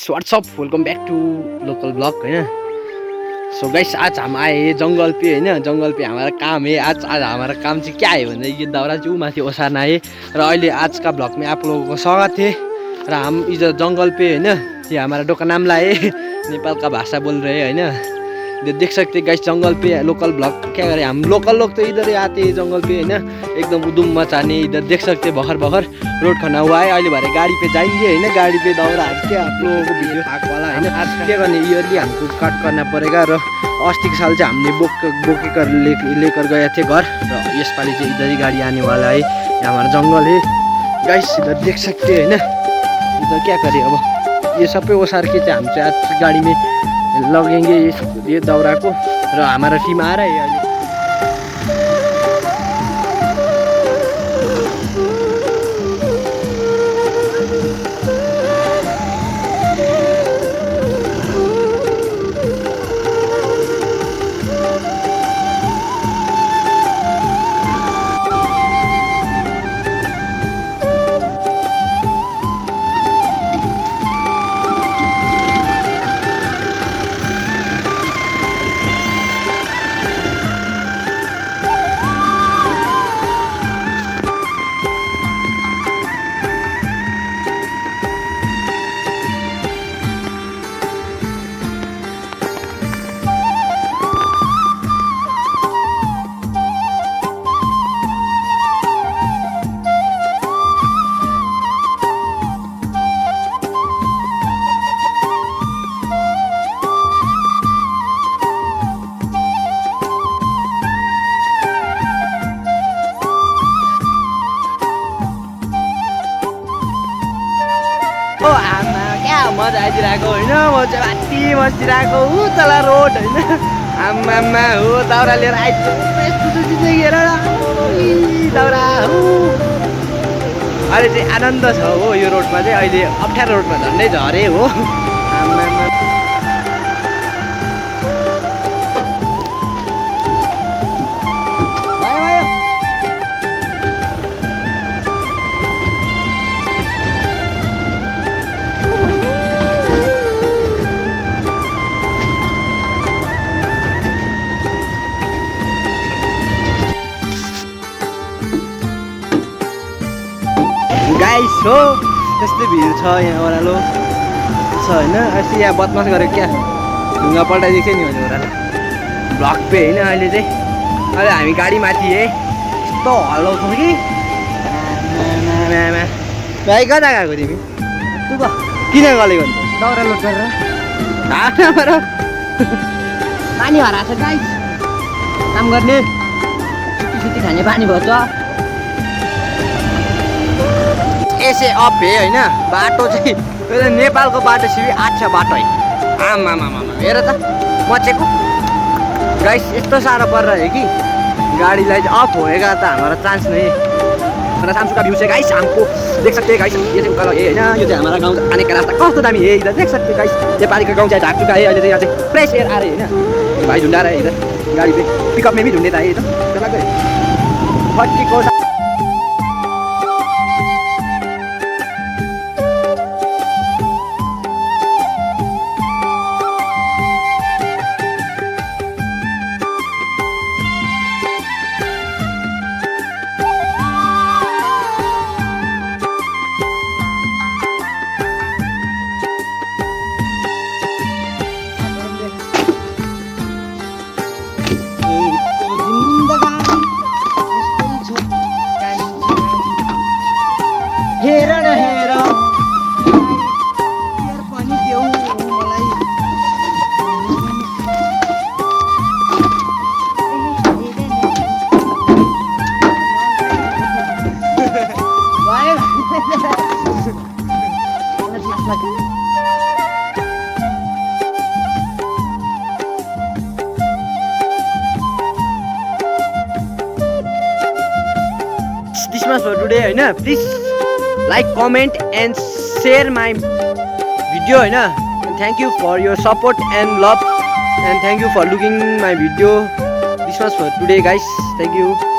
WhatsApp welcome back to local blog है। So guys आज हम आए हैं जंगल पे है ना। जंगल पे हमारा काम है। आज हमारा काम चाहिँ क्या है भन्दा ये दाउरा चाहिँ माथि ओसार्न आए र अहिले आज का ब्लॉग में आप लोगों को स्वागत है। र हम इधर जंगल पे है ना, ये हमारा डोका नाम लाए नेपाल का भाषा बोल रहे हैं है ना। इधर देख सकते गाइस जंगल पे लोकल ब्लॉग क्या करें हम लोकल लोग तो इधर ही आते हैं जंगल पे है ना, एकदम उदुम मचाने। इधर देख सकते भर भर रोड खना हुआ है। अहिले भरे गाड़ी पे जाएंगे है ना, गाड़ी पे दौरा के आप लोगों को वीडियो थाक वाला है ना। आज क्या करने ईयरली हमको कट करना पड़ेगा। र अस्ति के साल हमने बोकेकर लेकर गए थे घर, र यसपालि चाहिँ इधर ही गाड़ी आने वाला है। यहाँ हमारा जंगल है गाइस, इधर देख सकते है ना। इधर क्या करें अब ये सबै ओसार के हम चाहिँ आज गाड़ी में लगेंगे ये दौरा को। र हमारा टीम आ रहा है अहिले। ओ आमा क्या मजा आइदिरहेको होइन। म चाहिँ माथि बसिरहेको तल रोड होइन। आमामा हो दाउरा लिएर आइपुगेर दाउरा हो। अहिले चाहिँ आनन्द छ हो यो रोडमा चाहिँ। अहिले अप्ठ्यारो रोडमा झन्डै झरे हो। आमामा गाइस हो यस्तै भिड छ यहाँ ओह्रालो छ होइन। अस्ति यहाँ बदमास गरेको क्या ढुङ्गा पल्टाइदिएको थियो नि भने ओह्रालो ब्लक पे होइन। अहिले चाहिँ अहिले हामी गाडी माथि है यस्तो हल्लाउँछौँ कि भाइ कता गएको तिमी? किन गलेको नि? दौरा लोड गरेर हाटबाट पानी हराएको छ गाइस। काम गर्ने सुती खाने पानी भएछ। यसै अप है होइन। बाटो चाहिँ नेपालको बाटो सिबी 8 छ बाटो है। आमामामा हेर त मचेको गाइस यस्तो साह्रो परिरहेको कि गाडीलाई चाहिँ अफ होएगा त हमारा चांस नहीं। मेरा सामसू का व्यू से गाइस हमको देख सकते हैं गाइस। ये चाहिँ उकालो है होइन। यो चाहिँ हमारा गाउँ आने का रास्ता कस्तो दामी है। इधर देख सकते हैं गाइस नेपाली का गाउँ चाहिँ ढाक चुका है। अहिले चाहिँ यहाँ चाहिँ फ्रेश एयर आ रही है होइन। भाई ढूंढा रहे इधर गाड़ी पे पिकअप में भी ढूंढने था ये तो चला गए फट्टी को। हेर न हेर पनि देऊ मलाई। This much for today होइन। Please like, comment and share my video है ना। Thank you for your support and love and thank you for looking my video. This was for today guys. Thank you.